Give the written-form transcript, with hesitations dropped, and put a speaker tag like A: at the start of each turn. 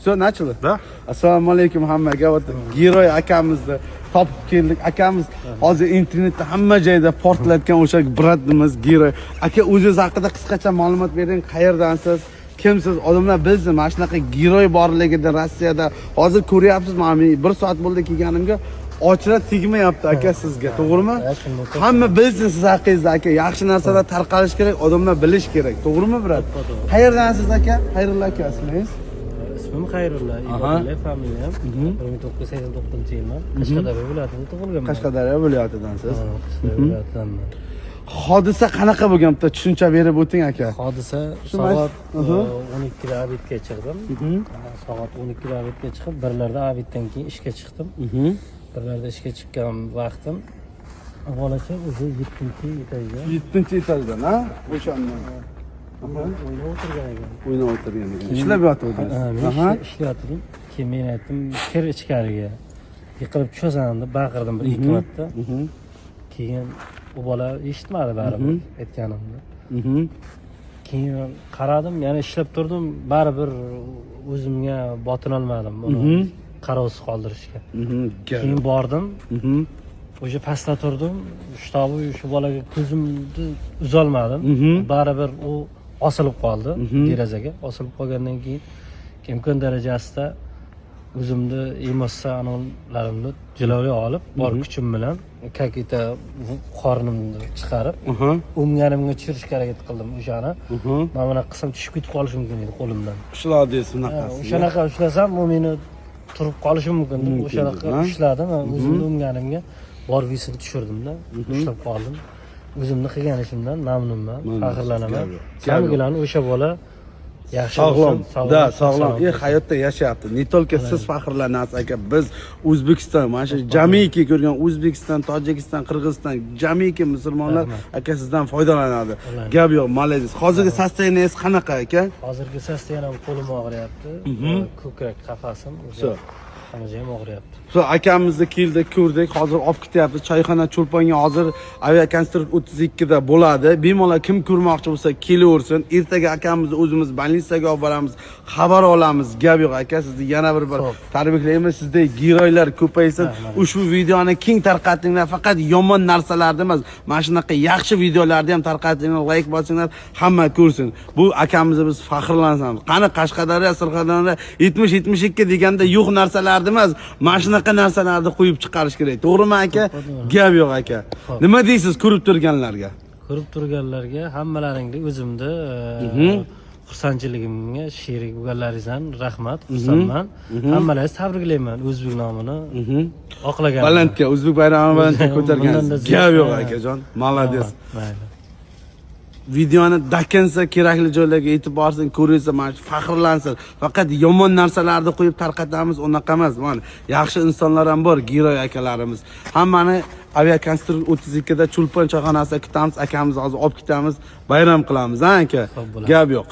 A: Все, начали?
B: Да.
A: Assalomu alaykum hammaga. Giroy akamizni topib keldik. Akamiz hozir internetda hamma joyda portlayotgan o'sha bratimiz Giroy. Aka, o'zingiz haqida qisqacha ma'lumot bering. Qayerdansiz? Kimsiz? Odamlar bilsin, mana shunaqa Giroy borligida Rossiyada. Hozir ko'ryapsiz, men 1 soat bo'ldi kelganimga. Ochra tegmayapti aka sizga, to'g'rimi? Hamma bilsin siz haqingizda aka. Yaxshi narsalar tarqalish kerak, odamlar bilish kerak. To'g'rimi, brat? Qayerdansiz aka? Xayrullo aka ismingiz?
C: İsmim Xayrullo, Ibodullo familiyam. 1989-yilman. Qashqadaryo viloyatida tug'ilganman.
A: Qashqadaryo viloyatidansiz.
C: Qashqadaryo viloyatidanman.
A: Hodisa qanaqa bo'lgan? Bitta tushuncha berib o'ting aka.
C: Hodisa soat 12 da abitga chiqdim. Soat 12 da abitga chiqib, birlarda abitdan keyin ishga chiqdim. Birlarda ishga chiqqan vaqtim avvalacha o'zi 7-etajda.
A: 7-etajdan, ha? O'shandan.
C: O'ynab o'tirgan ekan.
A: O'ynab o'tirgan ekan. Ishlab yotibdingiz.
C: Men ishlayotdim. Keyin men aytdim, kir ichkariga. Yiqilib tushasan deb baqirdim bir 2 marta. Keyin u bola eshitmadi baribir aytganimni. Keyin qaradim, yana ishlab turdim, baribir o'zimga botin olmadim buni qarovsiz qoldirishga. Keyin bordim. O'sha pastda turdim, shu bolaga ko'zimni uzolmadim. Baribir u osilib qoldi derazaga. Osilib qolgandan keyin imkon darajasida o'zimni emotsionalarimni jilovga olib, bor kuchim bilan kakita qornimni chiqarib, o'mganimga tushirishga harakat qildim o'shani. Men buni qilsam tushib ketib qolishi mumkin edi qo'limdan.
A: Ushladingiz bunaqasi.
C: O'shanaqa ushlasam, u meni turib qolishi mumkin deb o'shanaqa ushladim. O'zimni o'mganimga bor visini tushirdim-da, ushlab qoldim. O'zimni qilgan ishimdan mamnunman, faxrlanaman. Samgilan o'sha bola yaxshi
A: sog'lom, da, sog'lom, hayotda yashayapti. Ne только siz faxrlanasiz aka, biz O'zbekiston, mana shu jamiki ko'rgan O'zbekiston, Tojikiston, Qirg'iziston, jamiki musulmonlar aka sizdan foydalanadi. Gap yo'q, malades. Hozirgi sostoyaniyingiz qanaqa aka?
C: Hozirgi sostoyanim qo'lim og'riyapti, ko'krak qafasim o'zi ham og'riyapti.
A: So akamizni keldik, ko'rdik, hozir olib ketyapti. Choyxona Cho'lponga hozir aviakonstrukt 32 da bo'ladi. Bemalol kim ko'rmoqchi bo'lsa kelaversin. Ertaga akamizni o'zimiz больницаga olib boramiz, xabar olamiz. Gap yo'q aka, sizni yana bir tabriklaymiz. Sizdek giroylar ko'paysin. Ushbu videoni keng tarqatinglar, faqat yomon narsalarni emas, mana shunaqa yaxshi videolarni ham tarqatinglar, like bosinglar, hamma ko'rsin. Bu akamizni biz faxrlanamiz. Qani Qashqadaryo, Sirdaryo 70-72 deganda yo'q narsalarni emas, mana shunaqa narsalarni qo'yib chiqarish kerak. To'g'rimi aka? Gap yo'q aka. Nima deysiz ko'rib turganlarga?
C: Ko'rib turganlarga hammalaringga o'zimni xursandchiligimga sherik bo'lganlaringizdan rahmat, xursandman. Hammalaringizni tabriklayman o'zbek nomini oqlagan.
A: Balandga, o'zbek bayrog'ini balandga ko'targansiz. Gap yo'q akajon. Malades.
C: Mayli.
A: Videoni dakinsa kerakli joylarga yetib borsin, ko'rsa, mana faxrlansin. Faqat yomon narsalarni qo'yib tarqatamiz, unaqa emas. Mana yaxshi insonlar ham bor, giroy akalarimiz. Hammani aviakonstrukt 32 da Cho'lpon choyxonasida kutamiz. Akamizni hozir olib ketamiz, bayram qilamiz, ha aka? Gap yo'q.